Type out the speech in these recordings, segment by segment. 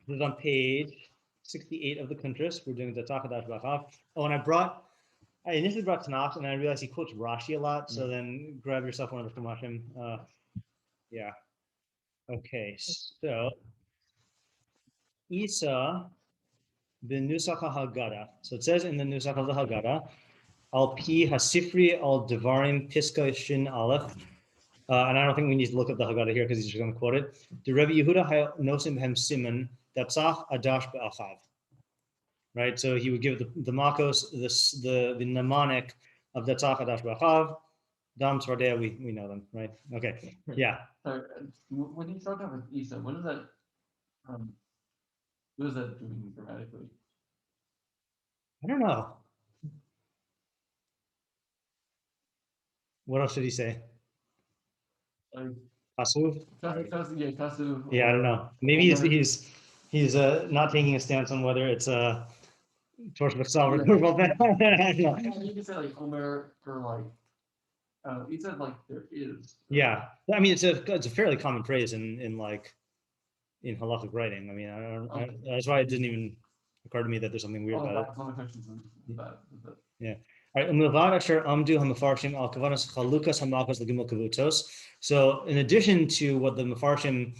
This is on page 68 of the Kuntress. We're doing the Datzach Adash. Oh, and I initially brought Tanakh, and I realized he quotes Rashi a lot. So then grab yourself one of the Kamashim. Yeah. Okay. So Isa the Nusach Haggadah. So it says in the Nusach of the Haggadah, Al Pi Hasifri Al Devarim Piska Shin Aleph. And I don't think we need to look up the Haggadah here because he's just going to quote it. The Rebbe Yehuda Nosim Hem Simon Datzach Adash Be'achav. Right, so he would give the makos, the mnemonic of Datzach Adash Be'achav. Dam Tzvardea, we know them, right? Okay, yeah. So when you start off with Isa, what is that doing grammatically? I don't know. What else did he say? Kasuv? Yeah, I don't know. Maybe he's not taking a stance on whether it's a Torch B'Ksav or You could say like Omer or like he said like there is. Yeah, I mean it's a fairly common phrase in like in halachic writing. I mean that's why it didn't even occur to me that there's something weird about it. Yeah. All right. So in addition to what the Mefarshim,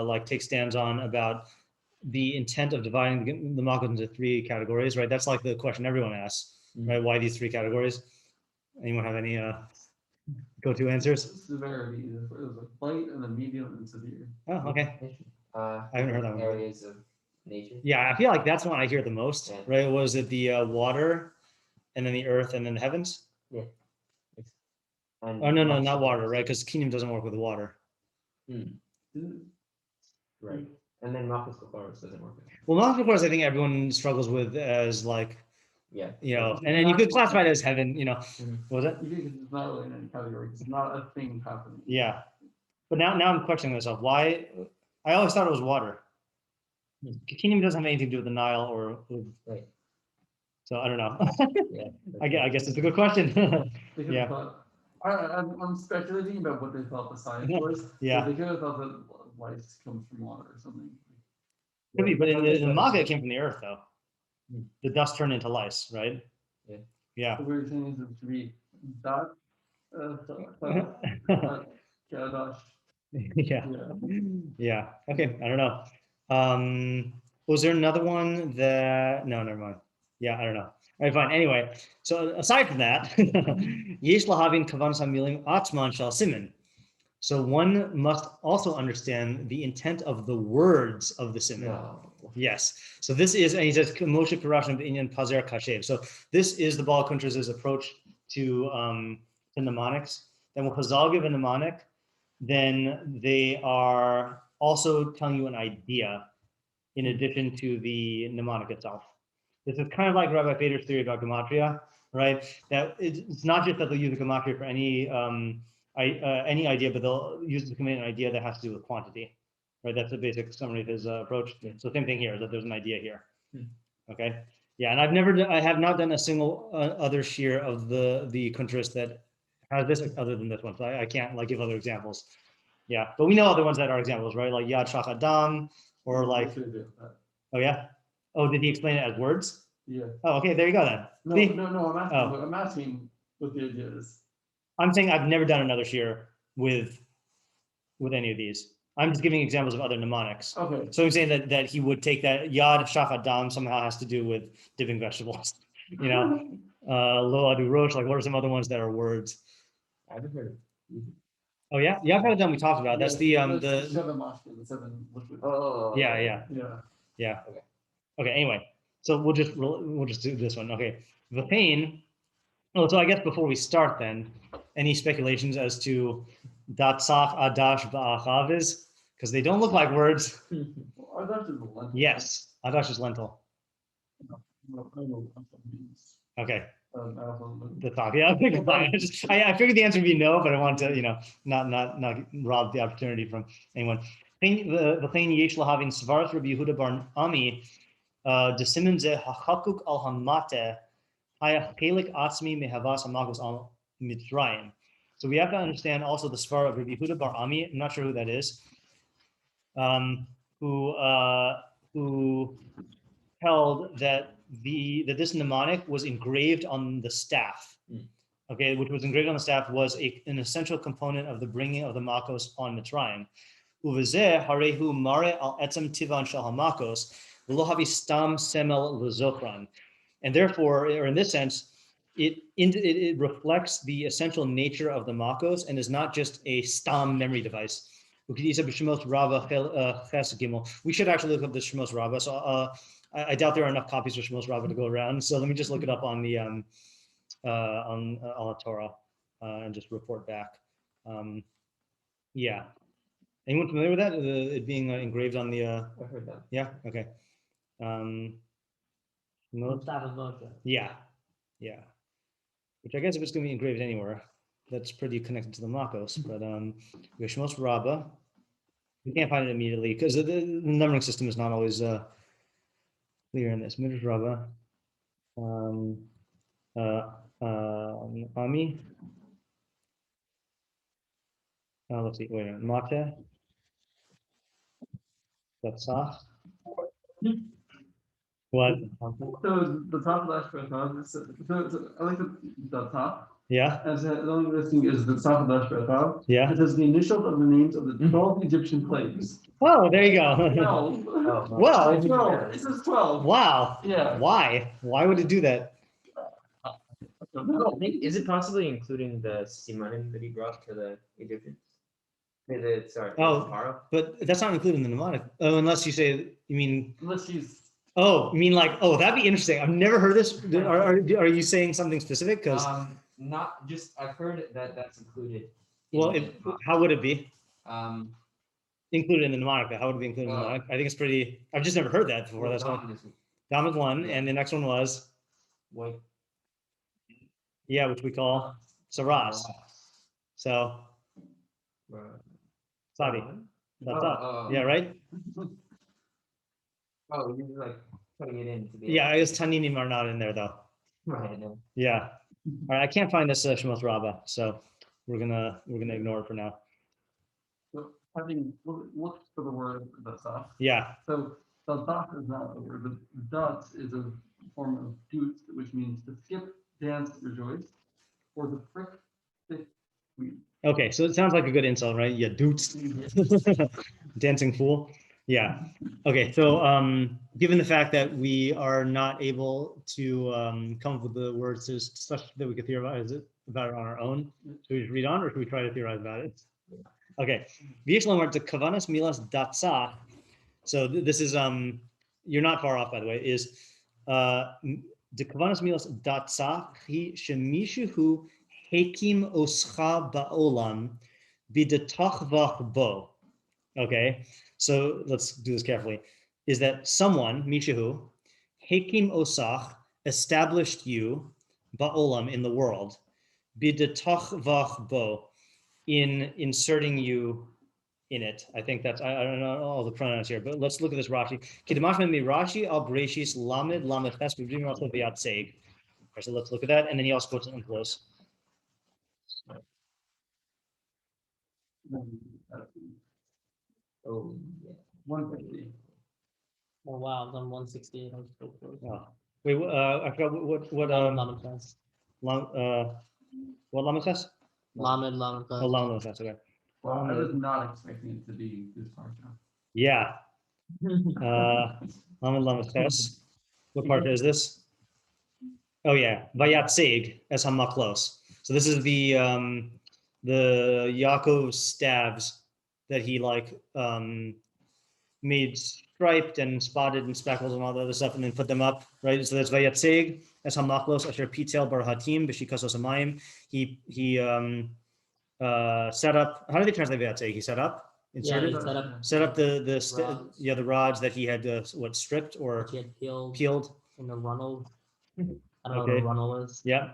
like take stands on about the intent of dividing the Malkut into three categories, right? That's like the question everyone asks, right? Why these three categories? Anyone have any go-to answers? Severity. It was light and then medium and severe. Oh, okay. I haven't heard that one. Areas of nature. Yeah, I feel like that's the one I hear the most, right? Was it the water, and then the earth, and then the heavens? Yeah. Oh no, not water, right? Because kingdom doesn't work with water. Right. And then Malchus B'Choros doesn't work with. Well, Malchus B'Choros, I think everyone struggles with as like, yeah, and then you could classify it as heaven, What was it? It's not really in any category. It's not a thing happening. Yeah, but now I'm questioning myself. Why? I always thought it was water. Kingdom doesn't have anything to do with the Nile or with, right. So I don't know. Yeah, I guess it's a good question. Yeah. I'm speculating about what they thought the science was. Yeah. They could have thought that life comes from water or something. Could be, but in the Maga, it came from the earth, though. The dust turned into lice, right? Yeah. Yeah. So we're saying is to be that. Yeah. Yeah. Okay. I don't know. Was there another one that? No, never mind. Yeah, I don't know. All right, fine. Anyway, so aside from that, yesh lahavin kavanas hamilim atzman shal siman. So one must also understand the intent of the words of the siman. No. Yes. So this is, and he says, Moshe Pirashim Inyan Pazer Kashev. So this is the Baal Kuntress' approach to mnemonics. Then when Chazal give a mnemonic, then they are also telling you an idea in addition to the mnemonic itself. This is kind of like Rabbi Feder's theory about gematria, right? That it's not just that they'll use the gematria for any idea, but they'll use it to commit an idea that has to do with quantity, right? That's the basic summary of his approach. So same thing here, that there's an idea here. Okay, yeah, and I have not done a single other shiur of the Kuntress that has this other than this one. So I can't like give other examples. Yeah, but we know other ones that are examples, right? Like Yad Shach Adam, or like, oh yeah. Oh, did he explain it as words? Yeah. Oh, okay, there you go then. No, I'm asking what the idea is. I'm saying I've never done another shiur with any of these. I'm just giving examples of other mnemonics. Okay. So I'm saying that he would take that Yad Shach Adam somehow has to do with dipping vegetables. Lo Adu Rosh, like what are some other ones that are words? I haven't heard of it. Oh yeah, Yad Adam we talked about. That's the seven liquid. Oh. Yeah. Okay. Anyway, so we'll just do this one. Okay. The pain. Oh, so I guess before we start, then, any speculations as to Datzach Adash Ba'achav is? Because they don't look like words. Adash is lentil. Yes, Adash is lentil. Okay. The talk, yeah. I figured the answer would be no, but I wanted to, not rob the opportunity from anyone. The thing yesh lahavin Svarat Rabbi Yehuda bar Ami, desimin ze hachakuk al hamate. So we have to understand also the svara of Rabbi Yehuda bar Ami. I'm not sure who that is. who held that this mnemonic was engraved on the staff. Okay, which was engraved on the staff was an essential component of the bringing of the makos on Mitzrayim. Uvezeh harehu mare al etzem tivan shel hamakos v'lo havi stam semel lezochran. And therefore, or in this sense, it reflects the essential nature of the makos and is not just a stam memory device. We should actually look up the Shemos Rabbah. So I doubt there are enough copies of Shemos Rabbah to go around. So let me just look it up on the on Torah and just report back. Yeah. Anyone familiar with that? It being engraved on the. I heard that. Yeah. Okay. Yeah. Yeah. Which I guess if it's going to be engraved anywhere, that's pretty connected to the makos. But Shemos Rabbah, we can't find it immediately because the numbering system is not always clear in this. Midrash Rabbah, Ami. Let's see. Wait a minute. Mate. Datzach. What? So the top left for Tav. So I like the top. Yeah. As the only listing is the top left for Tav. Yeah. It has the initials of the names of the 12 Egyptian plagues. Oh, there you go. 12. Well, 12. This is 12. Wow. Yeah. Why? Why would it do that? Is it possibly including the simanim that he brought to the Egyptians? Sorry. Oh. Pharaoh? But that's not included in the mnemonic. Oh, unless you say, you mean. Unless she's. Oh, you mean like, oh, that'd be interesting. I've never heard this. Are you saying something specific? Because Not just, I've heard that that's included. well, how would it be Um, included in the mnemonic? How would it be included in the mnemonic? I think it's pretty. I've just never heard that before. That's why. Dom is one, and the next one was What? yeah, which we call Saras. So Sabi. That's up. Yeah, right. Oh, you're like putting it in to be. Yeah, I guess Taninim are not in there though. Right. No. Yeah. All right, I can't find this Shemos Rabbah, so we're gonna ignore it for now. So having looked for the word Datzach. Yeah. So Datzach is not the word, but Datz is a form of dutz, which means to skip, dance, rejoice, or to frick, thick, sweet. Okay, so it sounds like a good insult, right? Yeah, dudes. Dancing fool. Yeah. Okay, so given the fact that we are not able to come up with the words such that we could theorize about it on our own, should we just read on or should we try to theorize about it? Okay. The kavanas milas datzach. So this is you're not far off, by the way, is the kavanas milas datzach hi shemishu hekim oscha ba'olam b'detachvach bo. Okay, so let's do this carefully. Is that someone, Mishahu, Hekim Osach, established you, Ba'olam, in the world, B'detach vach bo, in inserting you in it. I think that's, I don't know all the pronouns here, but let's look at this Rashi. Kidamashman mi Rashi al Breshis lamed lamed ches b'brim also v'yatzeg. So let's look at that, and then he also puts it in close. Oh, yeah. 150. Oh wow, I'm on 168. I'm so close. Oh. Wait, I forgot what Lamed class. what Lamed says? Lamed class. Oh, Lamed says, okay. Well, I was not expecting it to be this hard now. Yeah. Lamed says. What part is this? Oh yeah, Vayatzeg as hamaklos. So this is the Yaakov staves that he made striped and spotted and speckles and all the other stuff, and then put them up, right? So that's Vayatzeg as hamaklos asher pitel bar hatim b'shikasos hamayim. He set up. How do they translate Vayatzeg? He set up, inserted, Yeah, set up the rods. the rods that he had stripped or Which he had peeled. in the runnel. I don't know Okay. what a runnel is. Yeah.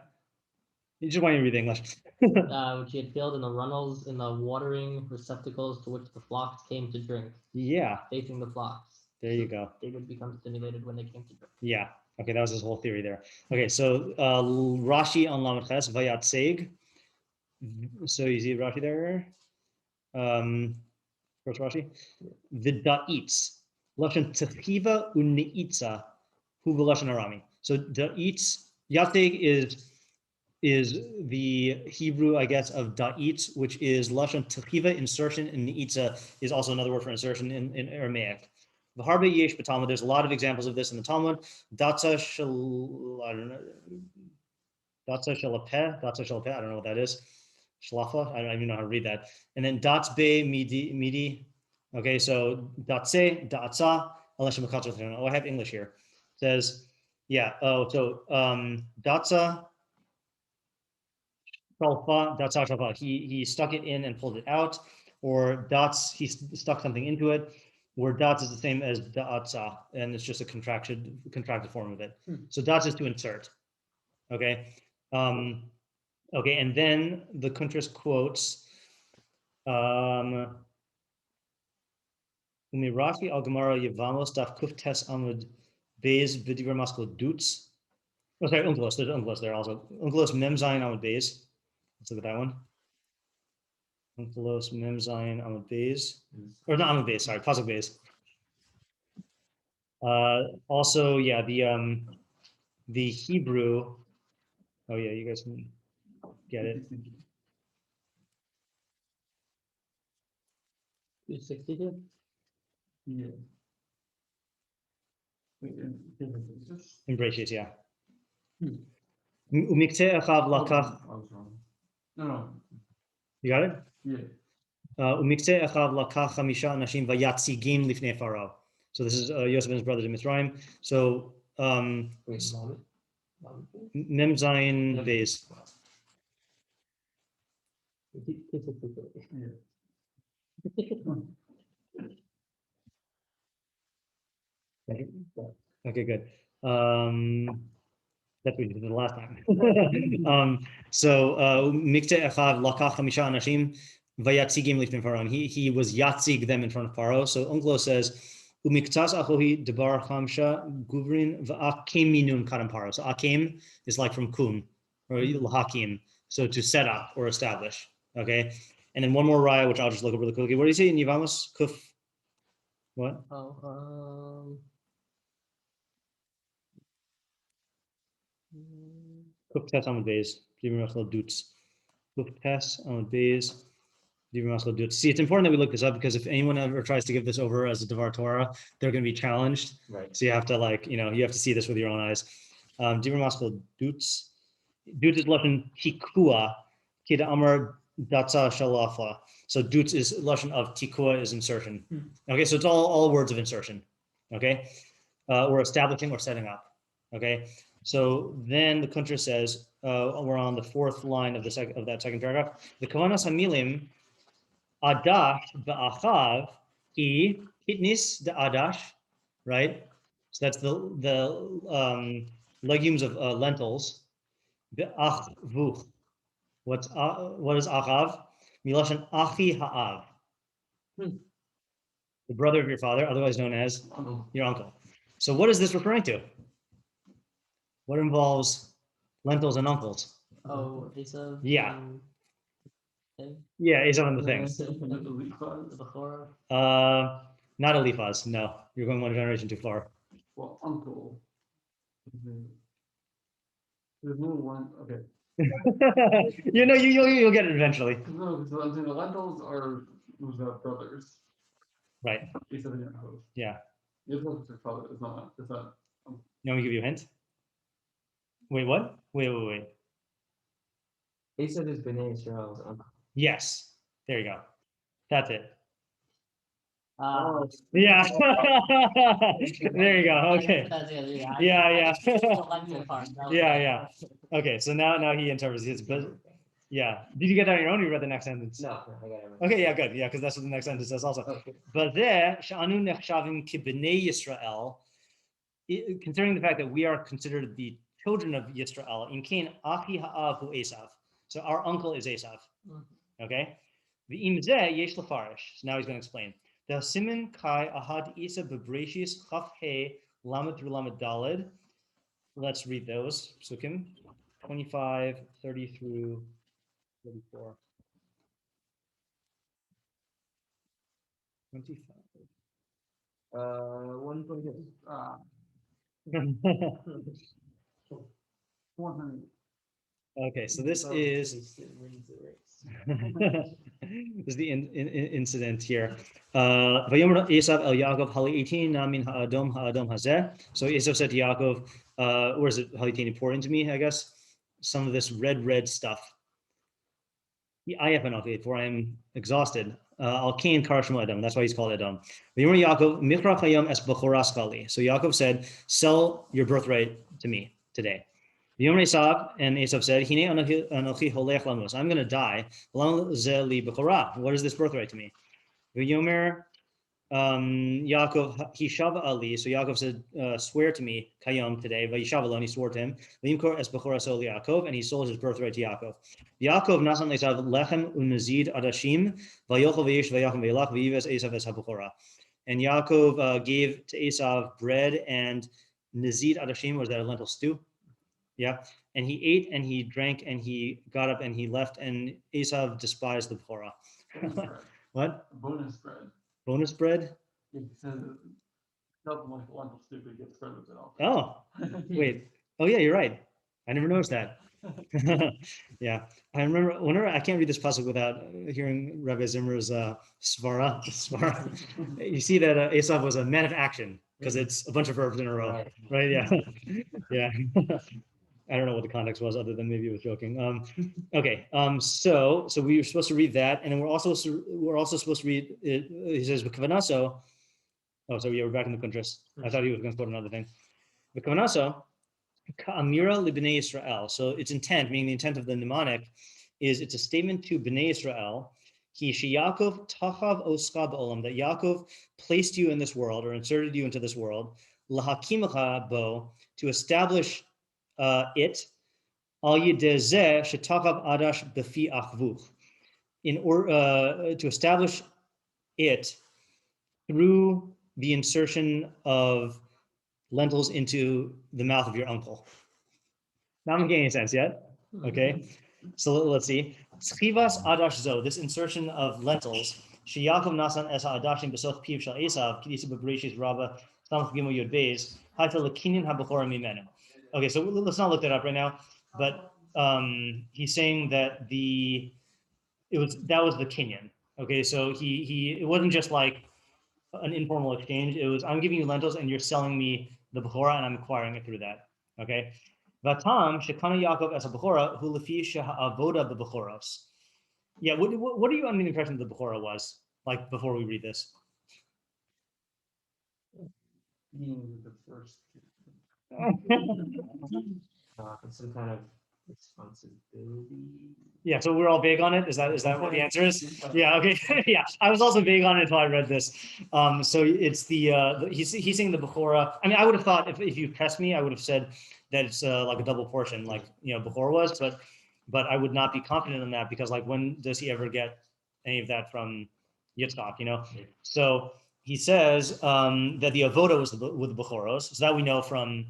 You just want to read the English. Which he had peeled in the runnels in the watering receptacles to which the flocks came to drink, Yeah. facing the flocks. There you go. They would become stimulated when they came to drink. Yeah. Okay, that was his whole theory there. Okay, so Rashi on Lamed Ches, Vayatzeg. So you see Rashi there? First Rashi. V'da'itz. Lashon techiva u'neitza hu v'lashon arami. So da'itz, yatzeg is the Hebrew, I guess, of da'itz, which is lashon techiva, insertion, and neitza is also another word for insertion in Aramaic. V'harbe yesh b'Talmud. There's a lot of examples of this in the Talmud. Datzach shalapeh, I don't know what that is. Shlafa, I don't even know how to read that. And then datzbe midi. Okay, so datse, datza, oh, I have English here. It says, yeah, datza, datza shalfa. He stuck it in and pulled it out, or dots, he stuck something into it, where dots is the same as datza, and it's just a contracted form of it. So dots is to insert. Okay. Okay, and then the Kuntress quotes Umirafi al Gemara Yevamos Daf Kuftes Amud Beis B'Divrei Maskul Dutz. Oh, sorry, Unkelos. There's Unkelos there also. Unkelos Mem Zayin Amud Beis. Let's look at that one. Unkelos Mem Zayin Amud Beis, or not Amud Beis. Sorry, Pasuk Beis. Also, yeah, the Hebrew. Oh yeah, you guys can get it. 262. Yeah. Embrace it, yeah. Hmm. Umikte echav lakach. I was wrong. No. You got it? Yeah. Umikte echav lakach chamisha anashim vayatzigim lifnei Pharaoh. So this is Yosef and his brothers in Mitzrayim. So Mem Zayin Beis. Yeah. Okay, good. That's what we did the last time. So Mikte echav lakach chamisha anashim vayatzigim lifnei Pharaoh. He was yatzig them in front of Pharaoh. So Unklo says umiktas achohi debar chamsha guvrin va'akim minun kadam Pharaoh. So akim is like from kun or lahakim. So to set up or establish. Okay. And then one more raya, which I'll just look up really quickly. What do you say in Yevamos? Kuf. What? Kuf tes amud beis. Divrei Maskul Dutz. Kuf tes amud beis. See, it's important that we look this up because if anyone ever tries to give this over as a Devar Torah, they're going to be challenged. Right. So you have to you have to see this with your own eyes. Divrei Maskul Dutz. Dutz is lashon tikua. Kida amar datza shalafa. So dutz is lashon of tikua is insertion. Okay, so it's all words of insertion. Okay, or establishing or setting up. Okay, so then the Kuntress says we're on the fourth line of that second paragraph. The kavanas hamilim adash ba'achav ki hitnis the adash, right? So that's the legumes of lentils. Be'achvuch. What is achav? Milashon achi ha'av. The brother of your father, otherwise known as your uncle. So what is this referring to? What involves lentils and uncles? Oh, Esav. Yeah. Yeah, Esav and the things. The Bechorah. Not Eliphaz, no. You're going one generation too far. Well, uncle. There's no one. Okay. You'll get it eventually. No, so I'm saying the lentils are who's brothers. Right. Esav and Yaakov. Yeah. Yaakov is their father. It's not. You want me to give you a hint? Wait, what? Wait. Esav is Bnei Israel's uncle. Yes. There you go. That's it. Oh. Yeah. There you go. Okay. Yeah. Yeah. Okay, so now he interprets his, but yeah. Did you get that on your own or you read the next sentence? No, I got it. Okay, yeah, good. Yeah, because that's what the next sentence says also. Okay. But there, Sha'anu nechshavim ki b'nei Yisrael, considering the fact that we are considered the children of Yisrael, in Cain, achi ha'av hu Esav. So our uncle is Esav. Okay? V'im zeh yesh lefarish. So now he's going to explain. The simin kai ahad isa bebreshis chaf he lamed through lamed daled. Let's read those. Psukim 25, 30 through 34. 25. 1.2. 400. Okay, so this is this is the incident here. Vayomer Esav el Yaakov hali'itini na min ha'adom hazeh. So Esav said to Yaakov, where is it? Hali'itini, pour into me, I guess, some of this red stuff. For I am exhausted. Al Kain Karashmo Edom. That's why he's called Edom. Vayomer Yaakov mikra chayom es b'choras kali. So Yaakov said, sell your birthright to me today. V'yomer Esav, and Esav said, Hine anochi holech lamos. I'm going to die. What is this birthright to me? V'yomer Yaakov hishava ali. So Yaakov said, swear to me, kayom today. V'yishava lo, and he swore to him. V'yimkor es b'choras Yaakov, and he sold his birthright to Yaakov. Yaakov nasan Esav lechem unazid adashim. V'yochel v'yesh v'yachim v'yelach v'yives Esav es hab'chora. And Yaakov gave to Esav bread and nazid adashim. Was that a lentil stew? Yeah, and he ate and he drank and he got up and he left, and Esav despised the Bechorah. What? Bonus bread. Bonus bread? It says nothing like lentil soup, it gets spread with it all. Oh, wait. Oh yeah, you're right. I never noticed that. Yeah, I remember whenever I can't read this pasuk without hearing Rabbi Zimmer's svara. You see that Esav was a man of action because it's a bunch of verbs in a row, right? Yeah, yeah. I don't know what the context was, other than maybe he was joking. Okay, so we were supposed to read that, and then we're also supposed to read. He says v'kavanaso. Oh, so yeah, we're back in the Kuntress. I thought he was going to quote another thing. V'kavanaso ka'amira libnei Yisrael. So its intent, meaning the intent of the mnemonic, is it's a statement to Bnei Yisrael. He Yaakov tachav oska ba'olam, that Yaakov placed you in this world or inserted you into this world. Lahakimacha bo, to establish it, al yedezeh shetachav adash befi achvuch, in order to establish it through the insertion of lentils into the mouth of your uncle. Not making any sense yet. Okay, so let's see. Schivas adash zo, this insertion of lentils. Sheyakov nasan es ha'adashim besoch piv shel Esav k'disa b'bereshis rabba samach gimel yud beis ha'ita lekinin ha'bechora mimenu. Okay, so let's not look that up right now, but he's saying that that was the kinyan. Okay, so it wasn't just like an informal exchange. It was, I'm giving you lentils and you're selling me the bechora and I'm acquiring it through that. Okay. Vatam shekana Yaakov as a bechora hu lefi she'avoda bebechoros. Yeah, what are you under the impression that the bechora was, like, before we read this? Being the first. Some kind of responsibility. Yeah, so we're all vague on it. Is that what the answer is? Yeah. Okay. Yeah, I was also vague on it until I read this. So it's he's saying the bechora. I mean, I would have thought if you pressed me, I would have said that it's like a double portion, like bechora was, but I would not be confident in that, because like, when does he ever get any of that from Yitzchak? So he says that the avoda was with the bechoros, so that we know from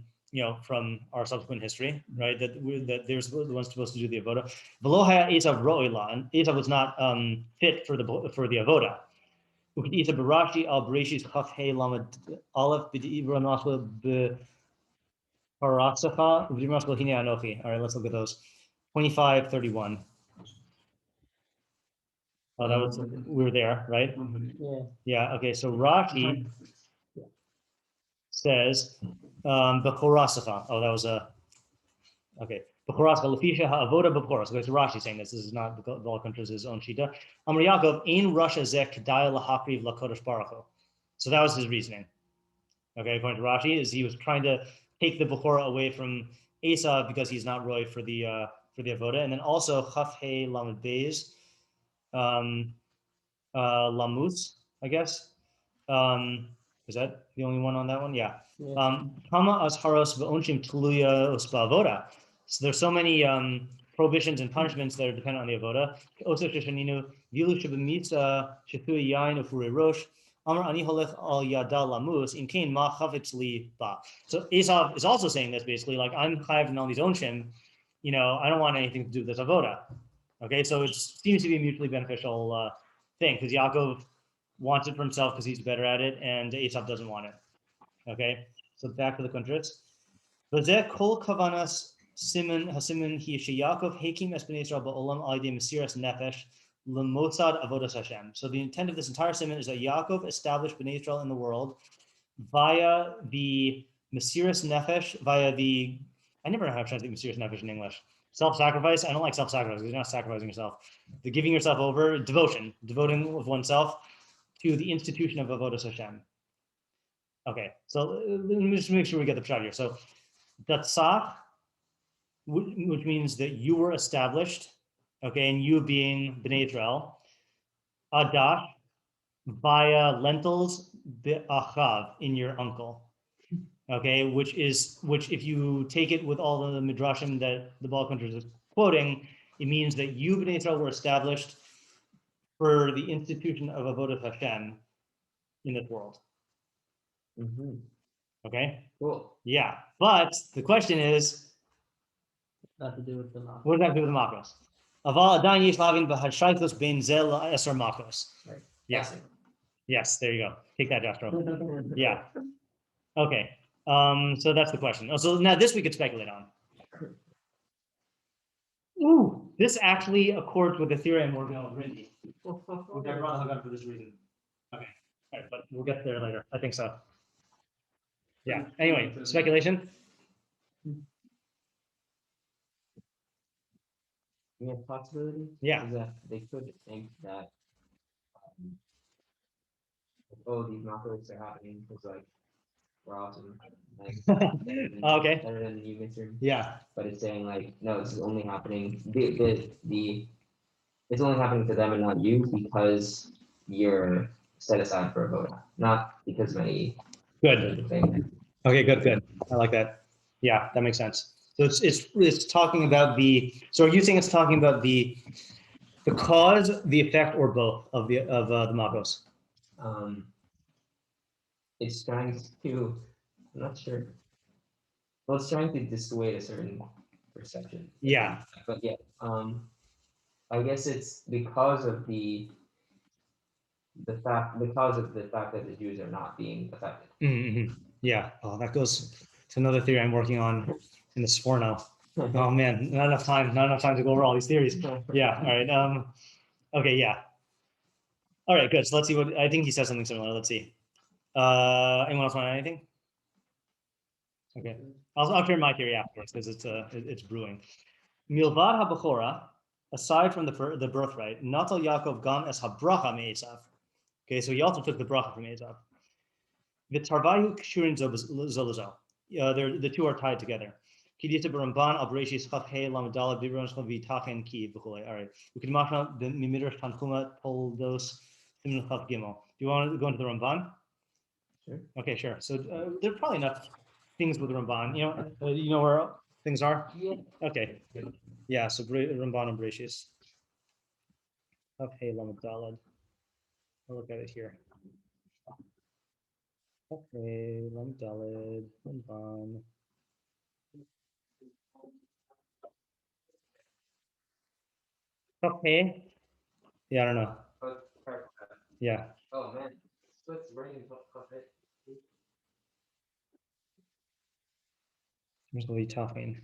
our subsequent history, right? That there's the ones supposed to do the avoda. Velohaya Esav ro'ilan. Esav was not fit for the avoda. Ukidita barashi al bereshis chaf hey lamed aleph b'di'ibra nasla b'paratzacha b'di'masla hine anochi. All right, let's look at those. 25:31. Oh, that was, we were there, right? Yeah. Yeah. Okay. So Rashi says b'chorasacha. Oh, that was a. Okay. B'chorasacha lefisha ha'avoda b'choras. Okay, so Rashi saying this. This is not the Baal Kuntress' own shita. Amar Yaakov ein rasha zeh kedai lahakriv lakodesh baruch hu. So that was his reasoning. Okay, according to Rashi, is he was trying to take the bechora away from Esav because he's not roy for the avoda, and then also chaf hey lamed beis lamus, I guess. Is that the only one on that one? Yeah. Kama asharos v'onshim tluya usba'avoda. So there's so many prohibitions and punishments that are dependent on the avoda. Oso sheshaninu vilu shebemitza shetu iyun ufurei rosh. Amar ani holech al yada lamus in kain ma chavetz li ba. So Esav is also saying this, basically, like, I'm chayav in all these onshim. I don't want anything to do with this avoda. Okay, so it seems to be a mutually beneficial thing, because Yaakov wants it for himself because he's better at it, and Esav doesn't want it. Okay, so back to the Kuntress. V'zeh kol kavanas siman hasiman hi sheyakov hakim es bnei Yisrael ba'olam al yedei mesiras nefesh l'motzad avodas Hashem. So the intent of this entire siman is that Yaakov established bnei Yisrael in the world via the mesiras nefesh, via the, I never know how to translate mesiras nefesh in English. Self-sacrifice. I don't like self-sacrifice because you're not sacrificing yourself. The giving yourself over, devotion, devoting of oneself to the institution of avodas Hashem. Okay, so let me just make sure we get the pshat here. So Datzach, which means that you were established, okay, and you being Bnei Israel, Adash, via lentils be'achav, in your uncle, okay, which if you take it with all the midrashim that the Baal Kuntress is quoting, it means that you Bnei Israel were established for the institution of avodas Hashem in this world. Okay. Cool. Yeah, but the question is, That to do with the mouth. what does that do with the makos? Aval adayin yesh lavin b'hashaytos bein zel esar makos. Right. Yeah. Yes, there you go. Take that, Joshua. Yeah. Okay. So that's the question. Oh, so now this we could speculate on. Ooh, this actually accords with the theory I'm working on with Rindy. Which I brought up for this reason. Okay. All right, but we'll get there later. I think so. Yeah. Anyway, speculation. Yeah, possibility. Yeah. Is that they could think that, oh, these macros are happening because like we're awesome. Like, Okay. better than you, Mr. Yeah. But it's saying like, no, this is only happening. It's only happening to them and not you because you're set aside for a vote, not because of any Good. thing. Okay. Good. I like that. Yeah, that makes sense. So it's talking about the. So are you saying it's talking about the cause, the effect, or both of the makos? It's trying to. I'm not sure. Well, it's trying to dissuade a certain perception. Yeah. But yeah, I guess it's because of the fact that the Jews are not being affected. Mm-hmm. Yeah. Oh, that goes to another theory I'm working on in the Sforno. Oh man, not enough time to go over all these theories. Yeah. All right. Okay. Yeah. All right. Good. So let's see what I think he says something similar. Let's see. Anyone else want to add anything? Okay. I'll share my theory afterwards because it's brewing. Milvad habachora, aside from the birthright, Natal Yaakov gam es habracha me'esav. Okay, so he also took the bracha from Esav. V'tarvayu kshurin zolazo. The two are tied together. Kidita Ramban al Bereshis Chafhei Lamadala Bibron Vitachen Ki V'chulei. All right. We can mashma the Mimidrash Tanchuma Poldos Siman Chaf Gimel. Do you want to go into the Ramban? Sure. Okay, sure. So there are probably enough things with Ramban. You know where things are. Yeah. Okay. Yeah. So Ramban and Bereshis. Chafhei Lamadala. I'll look at it here. Okay, Lamadalad, Ramban. Okay. Yeah, I don't know. Yeah. Oh man, it's raining. Where's the Vaytachin?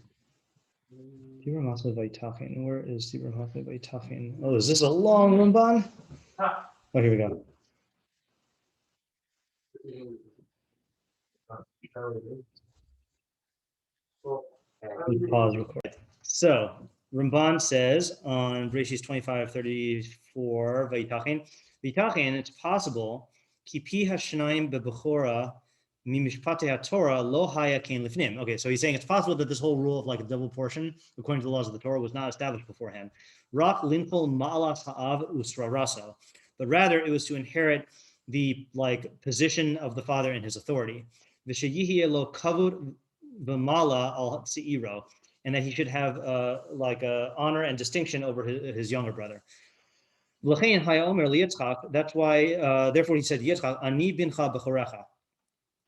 Sibur Masle Vaytachin. Where is Sibur Masle Vaytachin? Oh, is this a long Ramban? Oh, here we go. We pause record. So Ramban says on Bereshis 25:34, Vaytachin, it's possible, Kipi Hashnayim bebechora mimishpatei haTorah lo haya kain lifnim. Okay, so he's saying it's possible that this whole rule of like a double portion, according to the laws of the Torah, was not established beforehand. Rak linchol ma'alas ha'av usraraso, but rather it was to inherit the like position of the father and his authority. V'sheyihiyeh lo kavod v'mala al seiro, and that he should have honor and distinction over his younger brother. That's why, therefore he said, Yitzchak, ani bincha b'chorecha.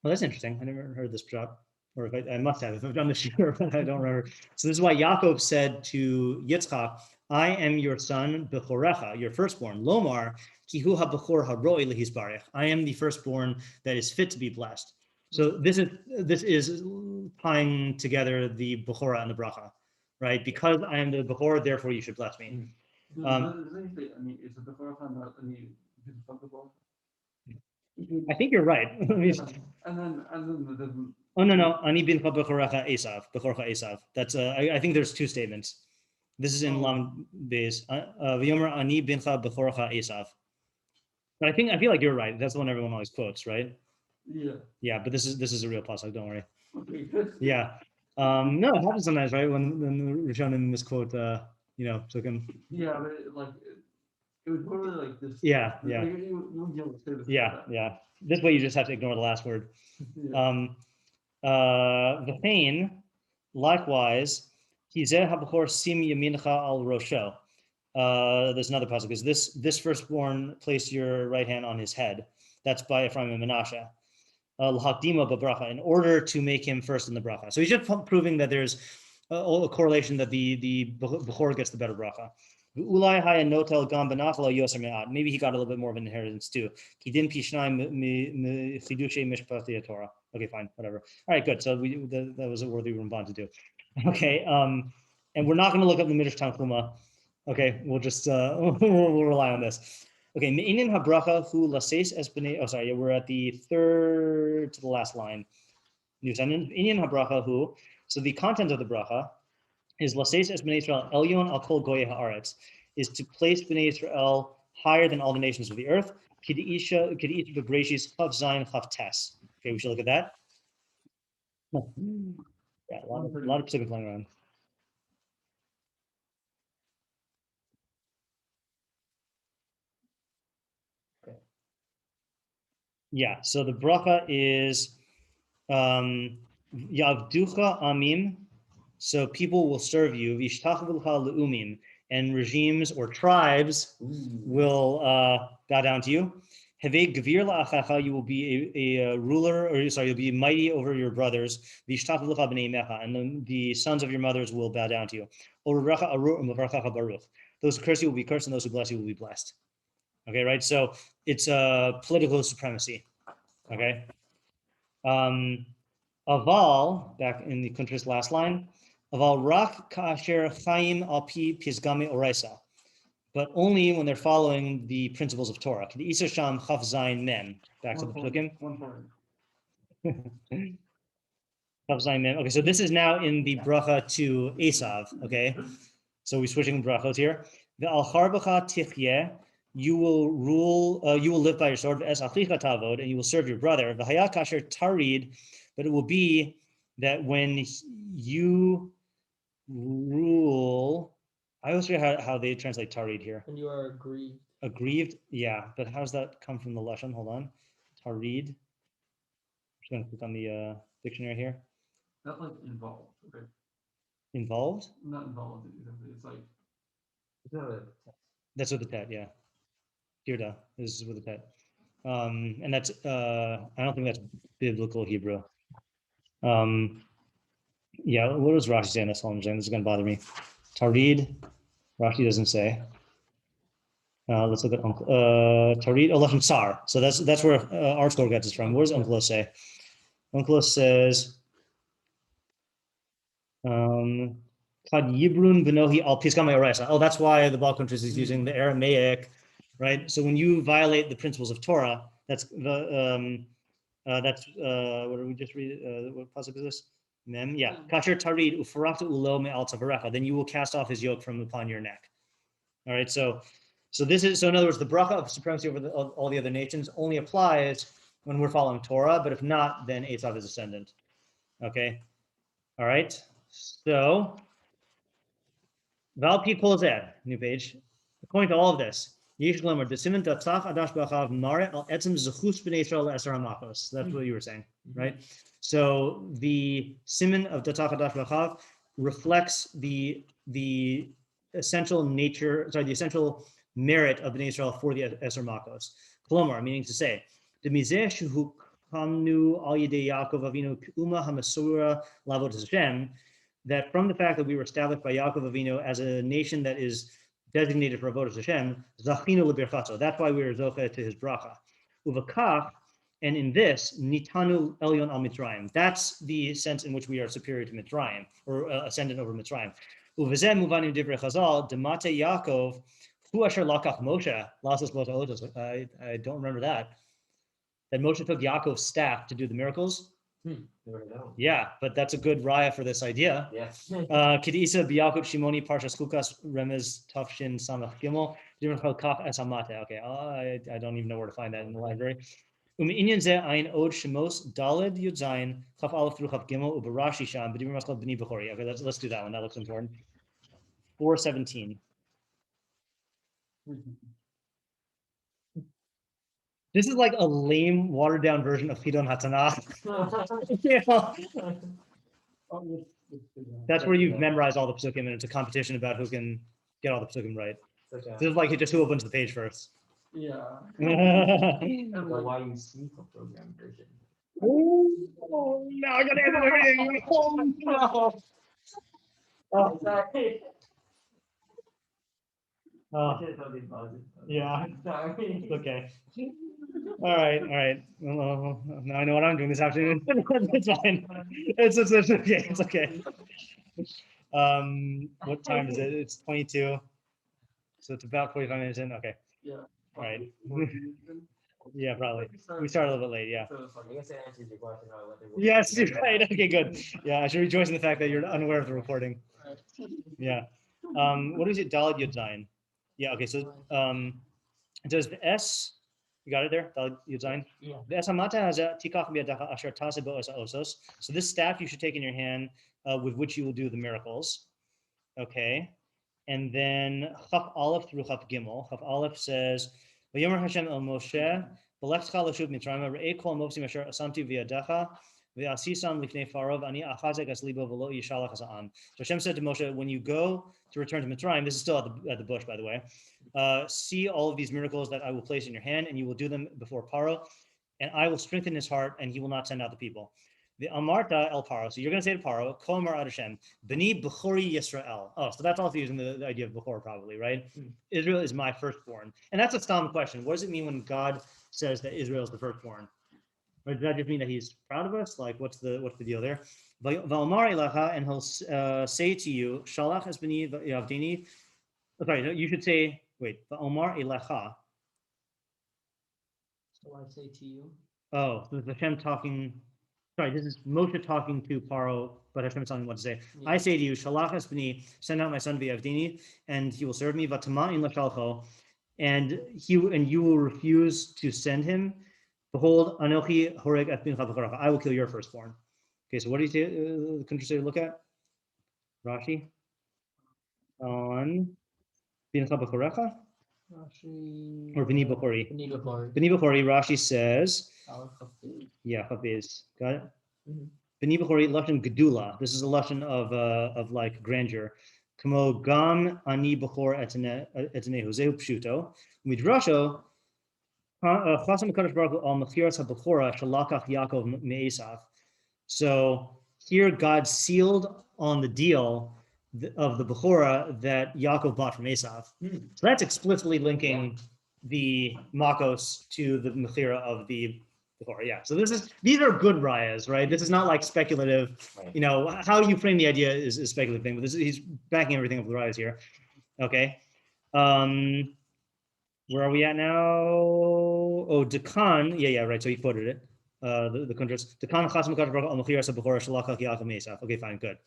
Well, that's interesting. I never heard this shot. or if I must have, if I've done the shiur, but I don't remember. So this is why Yaakov said to Yitzchak, I am your son, Bechorecha, your firstborn, Lomar, Kihu ha-bechor ha-roi lehisbarech. I am the firstborn that is fit to be blessed. So this is tying together the Bechorah and the Bracha, right? Because I am the Bechor, therefore you should bless me. Does it say, is the Bechorah not any Bechorah? I think you're right. And then the Oh no, Ani bin Bechorecha Esav, Bechorecha Esav. That's I think there's two statements. This is in Lam Beis. V'yomer Ani bincha Bechorecha Esav. But I feel like you're right. That's the one everyone always quotes, right? Yeah. Yeah, but this is a real pasuk. Don't worry. Okay, good. Yeah. No, it happens sometimes, right? When the Rishonim misquote, took him. Yeah, but it was totally like this. Yeah. Like, you wouldn't be able to say this. Yeah. This way you just have to ignore the last word. Yeah. The pain, likewise, Hizeh habachor sim yamincha al rosho. There's another passage because this firstborn, place your right hand on his head. That's by Ephraim and Menashe. L'hakdima b'bracha, in order to make him first in the bracha. So he's just proving that there's a correlation that the bechor gets the better bracha. Ulai haya notel gam benachla yoser me'at. Maybe he got a little bit more of an inheritance too. He didn't pishnai chidushe mishpatei Torah. Okay, fine, whatever. All right, good. So that was a worthy Ramban to do. Okay, and we're not going to look up the Midrash Tanchuma. Okay, we'll just we'll rely on this. Okay, me'inin habracha hu laseis es b'nei. Oh, sorry, we're at the third to the last line. New sentence. Me'inin habracha hu. So the content of the bracha is laseis es b'nei Israel elyon al kol goyei haaretz, is to place b'nei Israel higher than all the nations of the earth. Kidisha b'Bereshis chav zayin chav tes. Okay, we should look at that. Yeah, a lot of psukim flying around. Okay. Yeah, so the bracha is Yavducha amim, so people will serve you, Vishtachvulcha leumim, and regimes or tribes will bow down to you. Heve gvir la'achacha, you will be a ruler, or sorry, you'll be mighty over your brothers. Vishtachvulcha b'nei mecha, and the sons of your mothers will bow down to you. Orecha aru u'mevarchacha baruch. Those who curse you will be cursed, and those who bless you will be blessed. Okay, right? So it's political supremacy. Okay. Aval, back in the Kuntress last line, Aval rak ka'asher chayim al pi pisgame oraisa, but only when they're following the principles of Torah. The Isa Sham Chaf Zayin Mem. Back to the psukim. Chaf Zayin Mem. Okay, so this is now in the bracha to Esav. Okay, so we're switching brachos here. The al charbacha tichyeh. You will rule. You will live by your sword. Es achicha tavod, and you will serve your brother. V'haya kasher tarid, but it will be that when you rule. I always forget how they translate tarid here. And you are aggrieved. Aggrieved, yeah, but how does that come from the Lashon? Hold on. Tarid. I'm just going to click on the dictionary here. Not like involved, okay? Involved? Not involved, it's like. That's with the tet, yeah. Kirda is with the tet. And that's, I don't think that's biblical Hebrew. Yeah, what does Rashi say in this one? This is going to bother me. Tarid, Rashi doesn't say. Let's look at Tarid Lashon Tsar. So that's where our score gets it from. What does Unclos say? Unclos says, Kad Yibrun Benohi al Piskame Oresa. Oh, that's why the Baal Kuntress is using the Aramaic, right? So when you violate the principles of Torah, that's the what did we just read? What pasuk is this? Mem, yeah. Kasher tarid ufarata ulo me'al tavarecha. Then you will cast off his yoke from upon your neck. All right. So this is, so in other words, the bracha of supremacy over all the other nations only applies when we're following Torah, but if not, then Esav is ascendant. Okay. All right. So Valpi Kolzeh, new page. According to all of this, Yesh Lemer, the Simon Datzach Adash Bachav Mare al Etzem Zechus B'nei Israel Esar HaMachos. That's what you were saying, right? So the Simon of Datzach Adash Bachav reflects the essential nature, the essential merit of B'nai Israel for the Esar Makos. Kolomar, meaning to say, the Mizeh Shuhu Hamnu al yedei Yaakov Avinu Uma Hamasura Lavot Hashem, that from the fact that we were established by Yaakov Avinu as a nation that is designated for Avodas Hashem, Zachinu lebirchatzo. That's why we were zoche to his bracha. Uvakach, and in this, Nitanu Elyon al Mitzrayim. That's the sense in which we are superior to Mitzrayim, or ascendant over Mitzrayim. Uvazem muvanim divrei Chazal, Demate Yaakov, Hu asher lakach Moshe, lasas bota otos. I don't remember that. That Moshe took Yaakov's staff to do the miracles. Yeah, but that's a good raya for this idea. Yes. Kidisa biyakub shimoni parshas chukas remez tafshin samach gimel kach esamate. Okay, I don't even know where to find that in the library. Inyan ze ein od shemos daled yud zayin chaf aleph through chaf gimel ubarashi sham b'dibur maskal b'ni b'chori. Okay, let's do that one. That looks important. 4:17. This is like a lame, watered-down version of Chidon HaTanakh. That's where you've memorized all the psukim, and it's a competition about who can get all the psukim right. Such a This is like just who opens the page first. Yeah. YUC program version. Oh, now I gotta edit everything. Oh, no. Oh, Sorry. oh, yeah, Sorry. it's okay. All right. Well, now I know what I'm doing this afternoon. It's fine. It's okay. It's okay. What time is it? It's 22. So it's about 45 minutes in. Okay. Yeah. All right. Yeah, probably. We started a little bit late. Yeah. I guess that answers your question. Yes, you're right. Okay, good. Yeah, I should rejoice in the fact that you're unaware of the recording. Yeah. What is it? Daled Yud Zayin. Yeah. Okay. So does the S? You got it there? Daled Yud Zayin. Yeah. The S hamata has a tikach biyadacha asher taseh bo osos. So this staff you should take in your hand, with which you will do the miracles. Okay. And then chaf aleph through chaf gimel. Chaf aleph says, "Vayomer Hashem el Moshe, b'lechtcha l'shuv Mitzrayim, re'ei kol mopsim asher asamti v'yadecha, v'asisam lifnei Farov, ani achazek as libo v'lo yishalach as ha'am." So Hashem said to Moshe, when you go to return to Mitzrayim, this is still at the bush, by the way, see all of these miracles that I will place in your hand, and you will do them before Paro, and I will strengthen his heart, and he will not send out the people. The Amarta El Paro. So you're going to say to Paro, Kol Mar Ad Hashem, B'ni B'chori Yisrael. Oh, so that's also using the idea of B'chor, probably, right? Israel is my firstborn. And that's a stam question. What does it mean when God says that Israel is the firstborn? Right? Does that just mean that he's proud of us? Like, what's the deal there? V'Omar Ilacha, and he'll say to you, Shalach es B'ni Yavdini. Sorry, no, you should say, wait, V'Omar Ilacha. So I say to you. Oh, so it's Hashem talking. Sorry, this is Moshe talking to Paro, but Hashem is telling him what to say. Yeah. I say to you, Shalach es b'ni, send out my son v'yavdini, and he will serve me. V'tama'in l'shalcho, and you will refuse to send him. Behold, anochi horeg et bincha b'choracha. I will kill your firstborn. Okay, so what do you say? The Kuntress say to look at Rashi on bincha b'choracha Rashi. or b'ni b'chori. B'ni b'chori. B'ni b'chori. Rashi says. Aleph Chafiz. Yeah, Hafiz. Got it? Mhm. B'ni b'chori lashon gedula. This is a lashon of like grandeur. Kamo gam ani b'chor etnehu zehu pshuto. Midrasho chasam hakadosh baruch hu al mechiras hab'chora shalakach Yaakov me'esav. So here God sealed on the deal of the b'chora that Yaakov bought from Esav. So that's explicitly linking the makos to the mechira of the b'chora. Yeah. So these are good rayas, right? This is not like speculative. Right. You know, how you frame the idea is a speculative thing, but he's backing everything up with rayas here. Okay. Where are we at now? Oh, Dekan. Yeah, right. So he quoted it. The Kuntress. Dekan chasam hakadosh baruch hu al mechiras hab'chora shalakach Yaakov me'esav. Okay, fine, good.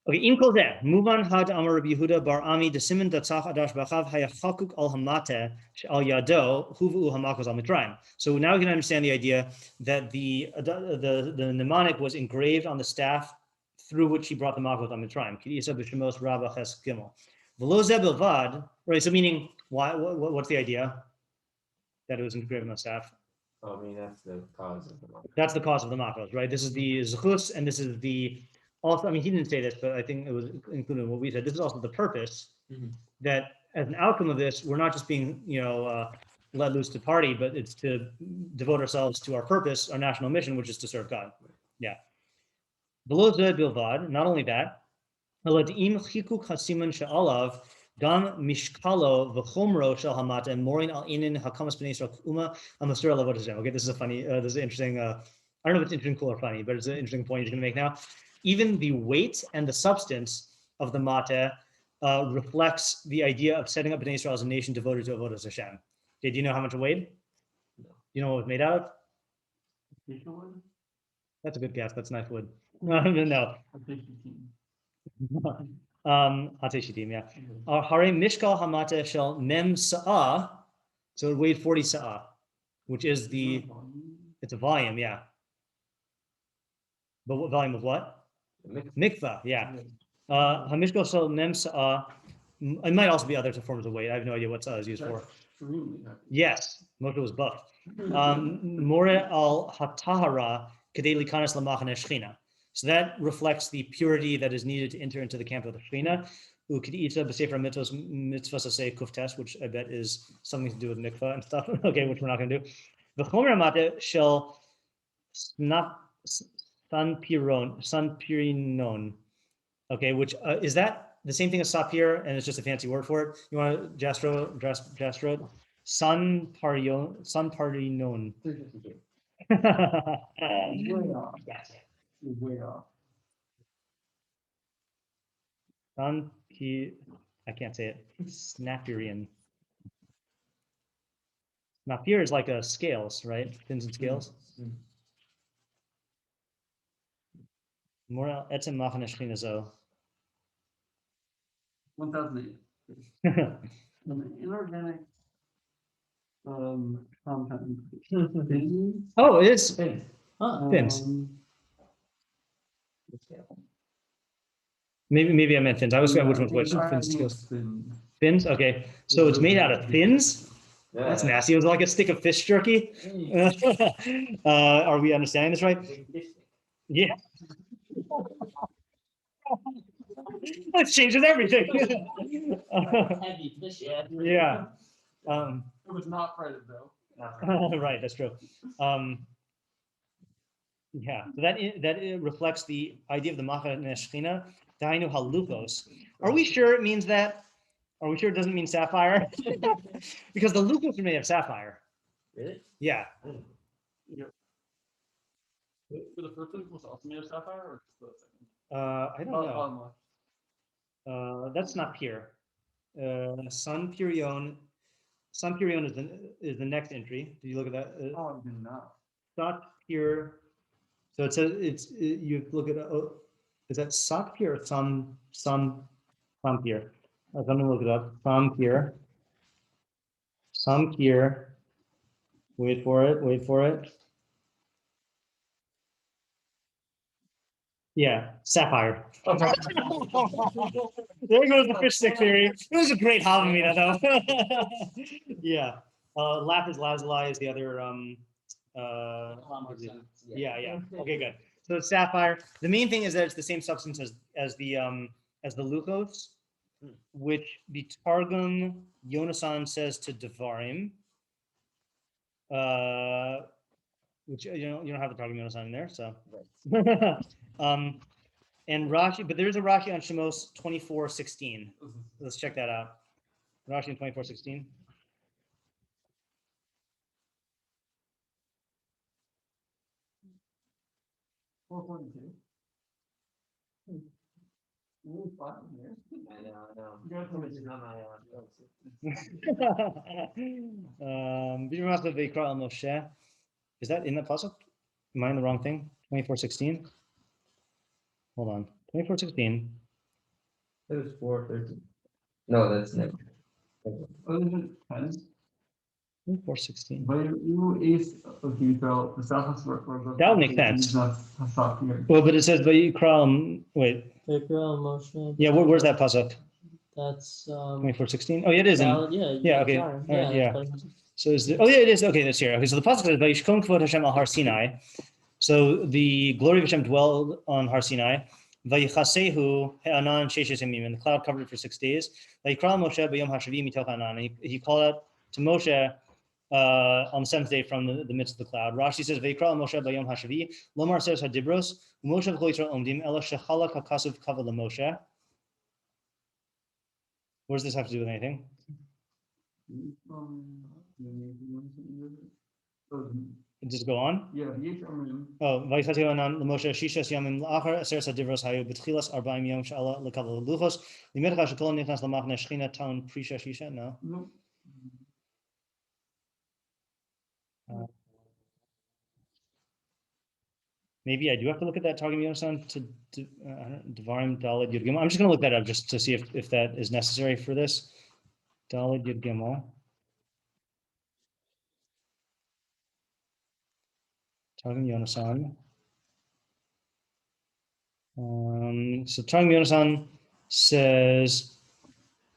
Okay, im kol zeh, muvan had amar Rabbi Yehuda bar Ami desimin datzach adash b'achav hayachakuk al hamate al yado huvu hamakos al mitraim. So now we can understand the idea that the mnemonic was engraved on the staff through which he brought the makos al mitraim. K'isa b'shemos rabba ches gimel. V'lo zeh bilvad. Right. So meaning, what's the idea? That it was engraved on the staff. Oh, I mean, that's the cause of the month. That's the cause of the makos, right? This is the zechus, and this is the. Also, I mean, he didn't say this, but I think it was included in what we said. This is also the purpose that, as an outcome of this, we're not just being, let loose to party, but it's to devote ourselves to our purpose, our national mission, which is to serve God. Yeah. Below the bilvad, not only that, Eladim chikuk hasiman she'alav gam mishkalo v'chomro shel hamata morin al inin hakamas b'nei Yisrael uma amasur alavot Hashem. Okay, this is a funny, this is interesting. I don't know if it's interesting, cool, or funny, but it's an interesting point you're going to make now. Even the weight and the substance of the mata reflects the idea of setting up Bnei Israel as a nation devoted to avodas Hashem. Okay, do you know how much it weighed? No. Do you know what it was made out of? Acacia wood? That's a good guess. That's nice wood. No. Acacia team. Hatei shitim, yeah. Hare mishkal hamata shel mem sa'ah. So it weighed 40 sa'ah, which is it's a volume, yeah. But what volume of what? Mikvah, yeah. Hamishkal shel mem sa'ah. It might also be other forms of weight. I have no idea what sa'ah is used for. Extremely heavy. Yes, Moshe was buff. More al hatahara kadei likanas lamachane shechina. So that reflects the purity that is needed to enter into the camp of the Shekhinah. Ukidita b'sefer mitzvahs say kuftes, which I bet is something to do with mikvah and stuff. Okay, which we're not going to do. V'chomer mate shel sanpirinon. Okay, which is that the same thing as sapir, and it's just a fancy word for it. You want to Jastro? Sanparinon. Way off. Way off. I can't say it. Snapirian. Snapir is like a scales, right? Fins and scales. More etzem machane shchinazo. 1,008. An inorganic compound. Oh, it is. Huh. Fins. Maybe I meant fins. I was which one's which. Fins, scales. Fins. Okay, so it's made out of fins. That's nasty. It was like a stick of fish jerky. Are we understanding this right? Yeah. That changes everything. Heavy fish, yeah. Yeah. It was not printed though. Right, that's true. Yeah, so that reflects the idea of the Machane Shechina, Dainu Haluchos. Are we sure it means that? Are we sure it doesn't mean sapphire? Because the Luchos are made of sapphire. Really? Yeah. For the first one, was also made of sapphire, or just the second? I don't know. That's not pure. Sanpirion is the next entry. Did you look at that? Oh, I did not. Not pure. So it says you look at is that Sapir or some Sampir? I'm gonna look it up. Sampir. Wait for it. Yeah, sapphire. Okay. There goes the fish stick theory. It was a great havamina though. Yeah. Lapis lazuli is the other yeah. Okay, good. So it's sapphire. The main thing is that it's the same substance as the Luchos, which the Targum Yonasan says to Devarim. Which you don't have the Targum Yonasan in there, so. And Rashi, but there's a Rashi on Shemos 24:16. Let's check that out. Rashi in 24:16. I know. Moshe. Is that in the pasuk? Am I in the wrong thing? 24:16. Hold on. 24:16. It was 4:13. No, that's next. 24:16. That would make sense. Well, but it says Vayikra. Wait. Vayikra Moshe. Yeah, where's that pasuk? That's 24:16. Oh, yeah, it is. Yeah. Okay. All right, yeah. So is there, oh yeah, it is. Okay, that's here. Okay, so the pasuk says Vayishkom kvod Hashem al Har Sinai. So the glory of Hashem dwelled on Har Sinai. Vayichasehu he'anan sheishes yamim, and the cloud covered it for 6 days. Vayikra Moshe b'yom hashavim mitoch hanan. He called out to Moshe on the seventh day from the midst of the cloud. Rashi says, "Vayikra Moshe bayom hashavi lomar seres hadibros u'Moshe v'chol Yisrael omdim ela shechalak hakasuv kavod leMoshe." What does this have to do with anything? Just go on. Yeah, Yesh Amrim. Oh, vayichatei onan leMoshe shishas yamim la'achar seres hadibros hayu b'tchilas arba'im yom she'ala lekavod leluchos limitcha shekol nichnas lamachne shechina taun prisha shisha. No. Nope. Maybe I do have to look at that Targum Yonasan to Devarim Daled Yud Gimel. I'm just going to look that up just to see if that is necessary for this. Daled Yud Gimel. Targum Yonasan. So Targum Yonasan says,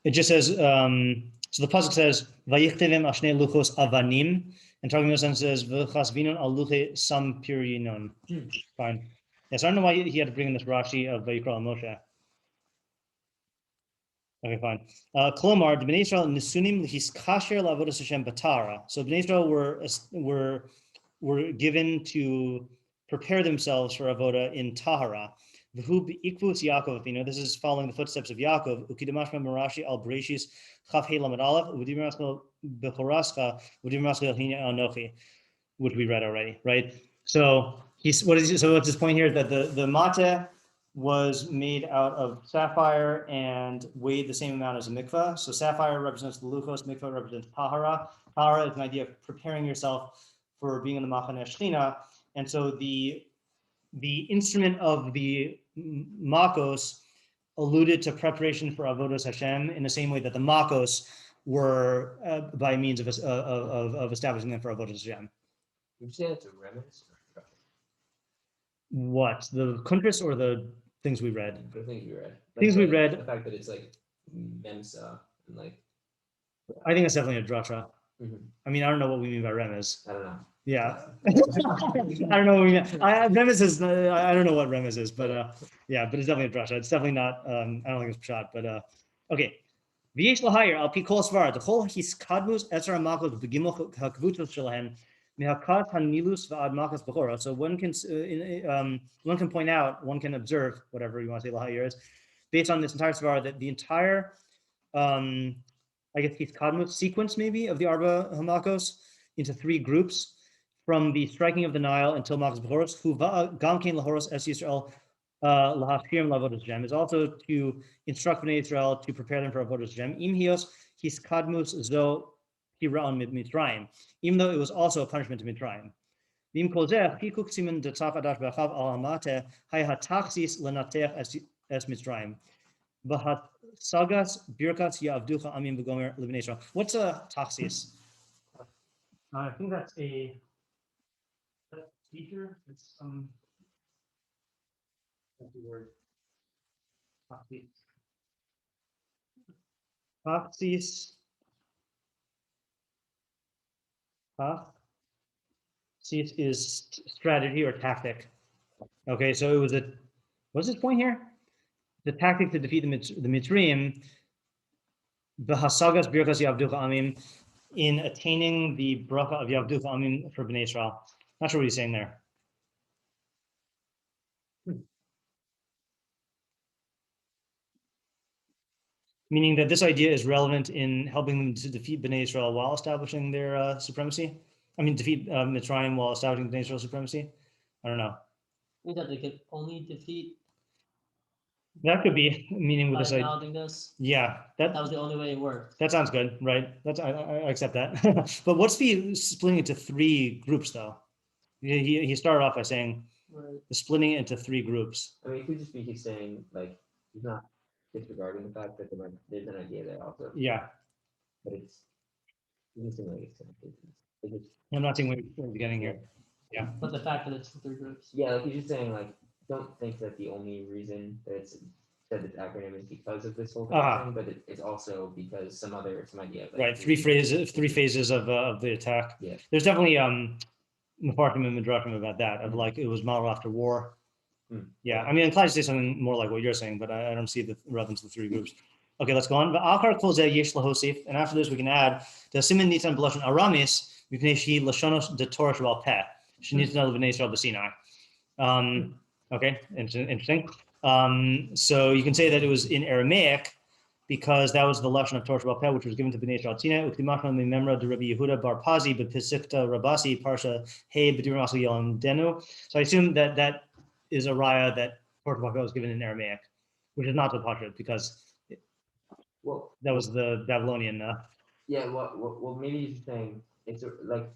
it just says, so the pasuk says, Vayichtevim Ashnei Luchos Avanim. And Targum Yonasan says, V'chas vinun al luche sam pirinon. Fine. Yes, I don't know why he had to bring in this Rashi of Vayikra Moshe. Okay, fine. Kolomar, the Bnei Israel nisunim l'hiskasher la'avodas Hashem b'tara. So Bnei Israel were given to prepare themselves for avoda in tahara. V'hu b'ikvus Yaakov. You know, this is following the footsteps of Yaakov. Ukidamashma Marashi al Bereshis chaf hey lamed aleph u'dimirascha b'chorascha u'dimirascha hina anochi, which we read already, right? So what's his point here? That the mate was made out of sapphire and weighed the same amount as a mikvah. So sapphire represents the luchos, mikvah represents tahara. Tahara is an idea of preparing yourself for being in the machane shechina. And so the instrument of the makos alluded to preparation for avodas Hashem in the same way that the makos were by means of establishing them for avodas Hashem. Would you say that's a remiss? What, the Kuntress or the things we read? The things we read. Things we read. The fact that it's like memsa and like. I think it's definitely a drasha. Mhm. I mean, I don't know what we mean by remez. I don't know. Yeah. I don't know what we mean. Remez is, I don't know what remez is, but yeah, but it's definitely a drasha. It's definitely not, I don't think it's pshat, but okay. V'yesh l'hayir al pi kol svar, the whole hiskadmus esra makot b'gimel hakvutos shelahen. So one can point out, one can observe, whatever you want to say lahayir is, based on this entire svar, that the entire, I guess, hiskadmus sequence maybe of the Arba Hamakos into three groups, from the striking of the Nile until Makas Bechoros, who gamkein lahoros es Yisrael lahashkirim lavodas Hashem, is also to instruct Bnei Israel to prepare them for avodas Hashem. Im hios hiskadmus zo. Even though it was also a punishment to Mitzrayim. Datzach Adash b'achav al hamate hayataxis lenatech es Mitzrayim. Sagas birkas ya'avducha amim v'gomer l'bnei Israel. What's a taxis? I think that's a feature. It's what's the word? Taxis. See, it is strategy or tactic. Okay, so it was what's this point here? The tactic to defeat the Mitzrayim, the hasagas birkas yavducha amim, in attaining the bracha of yavducha amim for Bnei Israel. Not sure what he's saying there. Meaning that this idea is relevant in helping them to defeat Bnei Israel while establishing their supremacy. I mean, defeat Mitzrayim while establishing Bnei Israel's supremacy. I don't know. I think that they could only defeat That could be meaning with by this idea. acknowledging this. Yeah, That was the only way it worked. that sounds good, right? I accept that. But what's the splitting into three groups though? He started off by saying Right. the splitting it into three groups. I mean, it could just be he's saying like he's not disregarding the fact that there's an idea there also, Yeah, but it's seem like it's I'm not seeing what you're getting here. But the fact that it's three groups. yeah, like he's just saying like don't think that the only reason that it's said this acronym is because of this whole thing, but it's also because some idea of, like, Right, three phases of the attack. Yeah. There's definitely Mefarshim and Midrashim about that, of like it was modeled after war. Yeah, I mean, I'm inclined to say something more like what you're saying, but I don't see the relevance of the three groups. Okay, let's go on. And after this, we can add the siman nitan b'lashon aramis mipnei shehi lashonos de Torah shebal peh, shenitna l'bnei Yisrael b'Sinai. Okay, interesting. So you can say that it was in Aramaic because that was the lashon of Torah shebal peh, which was given to Bnei Yisrael Sinai. Uktimachna mimemra de Rabbi Yehuda bar Pazi b'Pesikta Rabasi parsha hey b'dirim asu yalam denu. So I assume that that is a raya that Torah shebal peh was given in Aramaic, which is not the pashut because Well, that was the Babylonian. yeah. Well, maybe you're saying it's like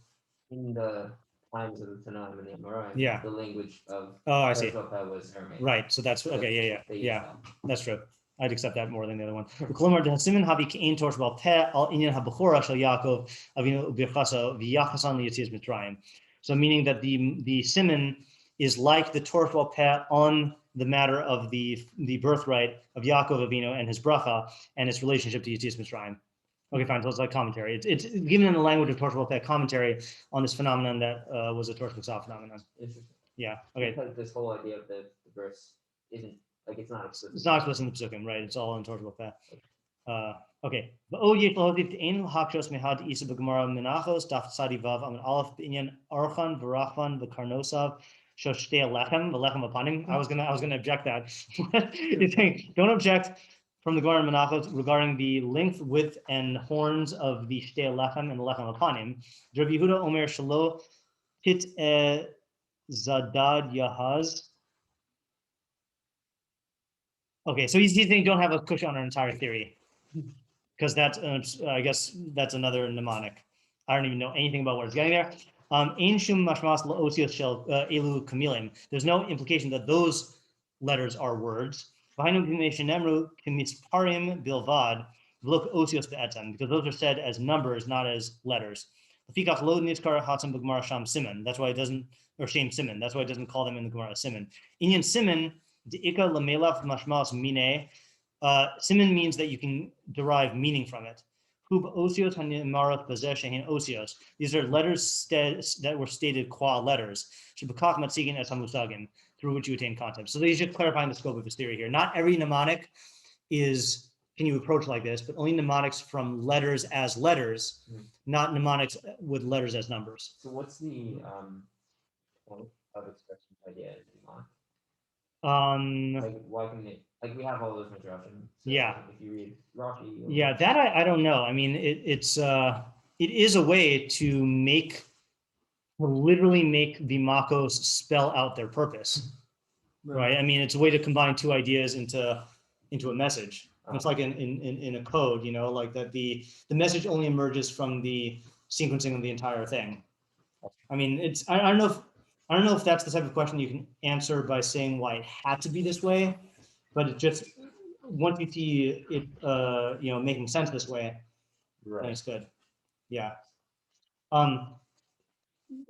in the times of the Tanakh and the Amoraim, Yeah. the language of Oh, I see. Torah was Aramaic. Right. So that's okay. They used Yeah. that. That's true. I'd accept that more than the other one. K'lomar dehasimin habi ke'ein Torah shebal peh al inyan habechora shel Yaakov avinu u'birchasa v'yachasan liyetzias Mitzrayim. So meaning that the siman is like the Torah shebal peh on the matter of the birthright of Yaakov Avinu and his bracha and its relationship to Yetzias Mitzrayim. Okay, fine. So it's like commentary. It's given in the language of Torah shebal peh, commentary on this phenomenon that was a Torah shebal phenomenon. Interesting. Yeah. Okay. Because this whole idea of the verse isn't like it's not explicit. It's not explicit in the Pesukim, right? It's all in Torah shebal peh. Okay. V'od yiflohodiv ein hakshos mehad isa b'gemara menachos daf tzadi vav amin aleph b'inyan archan v'rachvan v'karnosav shoshtei lechem v'lechem apanim. I was gonna object that. You're saying don't object from the Gemara Menachos regarding the length, width, and horns of the shtei lechem and the lechem apanim. Rabbi Yehuda omer shelo pit zadad yahaz. Okay, so he's saying don't have a kush on our entire theory. Because that's, I guess that's another mnemonic. I don't even know anything about what it's getting there. Ein shum mashmas la'osios shel elu kamilim. There's no implication that those letters are words. V'hainu b'nei shenemru kimisparim bilvad v'lo osios be'etzem, because those are said as numbers, not as letters. Lefikach lo nizkar hatzam b'gemara sham siman. That's why it doesn't, or sham siman. That's why it doesn't call them in the Gemara siman. Inyan siman de'ika lamelach mashmas mine. Siman means that you can derive meaning from it. These are letters that were stated qua letters, through which you attain content. So he's just clarifying the scope of his theory here. Not every mnemonic can you approach like this, but only mnemonics from letters as letters, not mnemonics with letters as numbers. So what's the of expression idea in mnemonic? Like why can it? Like we have all those midrashim. So Yeah. If you read Rashi. Yeah, that I don't know. I mean, it is a way to literally make the makos spell out their purpose, right? I mean, it's a way to combine two ideas into a message. It's like in a code, like that the message only emerges from the sequencing of the entire thing. I mean, I don't know if that's the type of question you can answer by saying why it had to be this way. But it just once you see it, making sense this way, then it's good. Yeah. You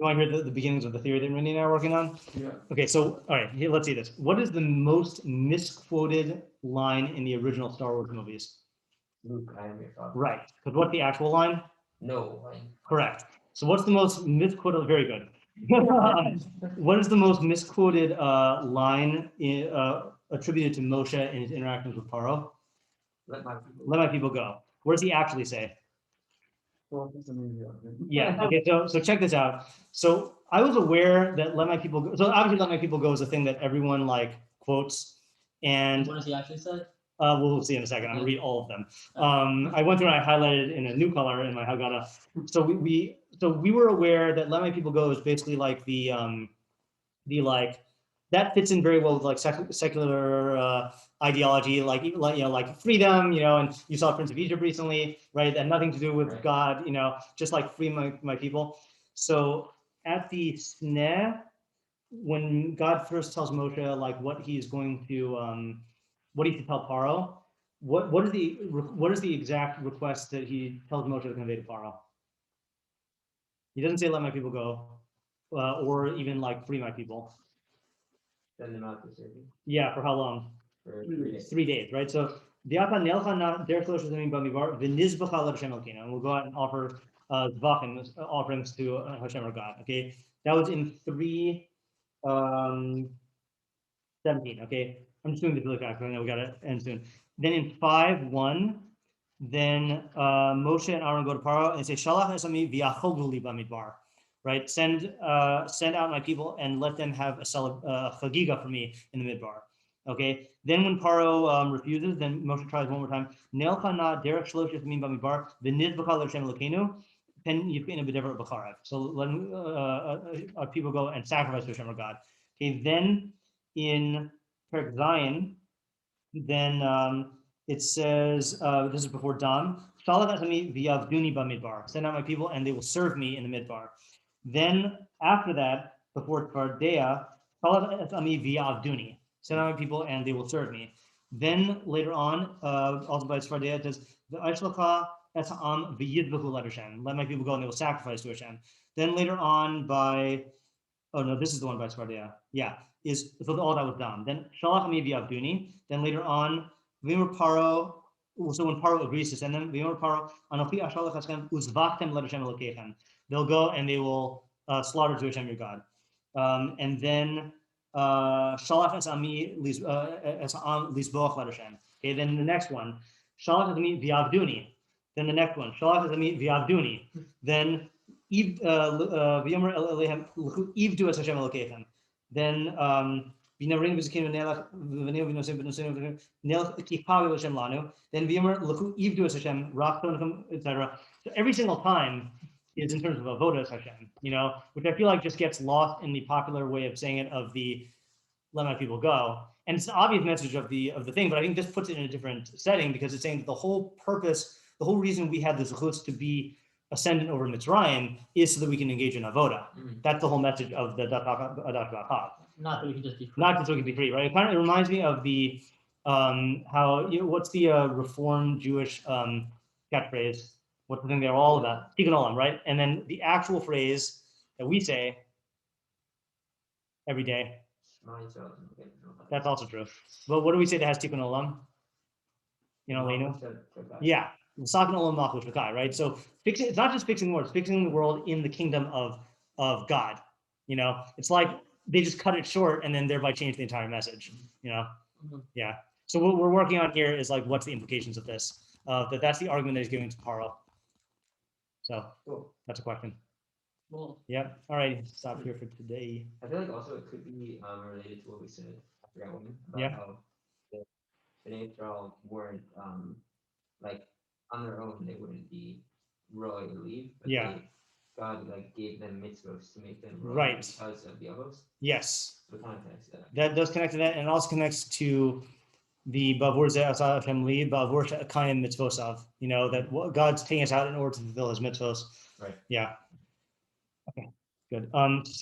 want to hear the beginnings of the theory that Randy and I are working on? Yeah. Okay, so all right, here, let's see this. What is the most misquoted line in the original Star Wars movies? Luke, I am your father. Right. Because what's the actual line? No. Correct. So what's the most misquoted? Very good. What is the most misquoted line attributed to Moshe in his interactions with Paro? Let my people go. What does he actually say? Well, it's amazing. Yeah. Okay. So check this out. So I was aware that "let my people go." So obviously, "let my people go" is a thing that everyone quotes. And what does he actually say? We'll see in a second. I'm gonna read all of them. I went through and I highlighted in a new color in my Haggadah. So we were aware that "let my people go" is basically like the that fits in very well with secular ideology, like freedom, and you saw Prince of Egypt recently, right? And nothing to do with God, just like free my people. So at the sneh, when God first tells Moshe what he's going to what he should tell Paro, what is the exact request that he tells Moshe to convey to Paro? He doesn't say "let my people go," or even "free my people." Send them out to serving. Yeah, for how long? For 3 days. 3 days, right? So and we'll go out and offer offerings to Hashem or God. Okay, that was in 3:17. Okay, I'm just doing the really fast. I know we gotta end soon. Then in 5:1, then Moshe and Aaron go to Paro and say, Shalach es ami v'yachogu li bamidbar, right? Send out my people and let them have a chagiga for me in the midbar. Okay. Then when Paro refuses, then Moshe tries one more time. Nelcha na derech shlosh yamim bamidbar v'nidbaka l'Hashem Elokeinu pen yifkeinu b'dever b'charav. So let our people go and sacrifice to Hashem our God. Okay. Then in Perek Zion, then it says, this is before dawn, Shalach es ami v'yavduni bamidbar. Send out my people and they will serve me in the midbar. Then after that, before Tvardea, Shalach es ami v'yavduni. Send out my people and they will serve me. Then later on, also by Tvardea, it says, V'aishlaka es ha'am v'yidvahu let Hashem. Let my people go and they will sacrifice to Hashem. Then later on by, oh no, this is the one by Tvardea. Yeah, so all that was done. Then Shalach ami v'yavduni. Then later on, V'imur Paro, so when Paro agrees to send them, V'imur Paro, Anochi ashalach Hashem uzvachtem let Hashem Elokeichem. They'll go and they will slaughter to Hashem your God. And then Shalach es ami lisboach let Hashem. Okay, then the next one, Shalach es ami v'yavduni. Then the next one, Shalach es ami v'yavduni. Then V'yomar Eleihem ivdu es Hashem Elokeichem. Then then V'yomar L'chu ivdu es Hashem, rachton, etc. So every single time is in terms of avodah es Hashem, which I feel like just gets lost in the popular way of saying it of the let my people go. And it's an obvious message of the thing, but I think this puts it in a different setting because it's saying that the whole purpose, the whole reason we had the zechus to be ascendant over Mitzrayim is so that we can engage in avodah. That's the whole message of the Datzach Adash. Not that we can just be free. Not just so we can be free, right? It reminds me of the how what's the Reformed Jewish catchphrase? What's the thing they're all about? Tikkun olam, right? And then the actual phrase that we say every day. That's also true. But what do we say that has tikkun olam? Leinu? Yeah. Right? So it's not just fixing the world, it's fixing the world in the kingdom of God. It's like they just cut it short and then thereby change the entire message. Yeah. So what we're working on here is like, what's the implications of this? That's the argument that he's giving to Paro. So Cool. That's a question. Well, Yep. All right. Stop here for today. I feel like also it could be related to what we said. I forgot when about Yeah. how the Israel weren't like on their own they wouldn't be royal to leave, but Yeah. God gave them mitzvos to make them royal Right. because of the avos. Yes. So it kind of connects to that. That does connect to that, and it also connects to the Bavur Ze'asah Hashem Li, Bavur She'akayim Mitzvosav. That God's taking us out in order to fulfill His mitzvos. Right. Yeah. Okay. Good.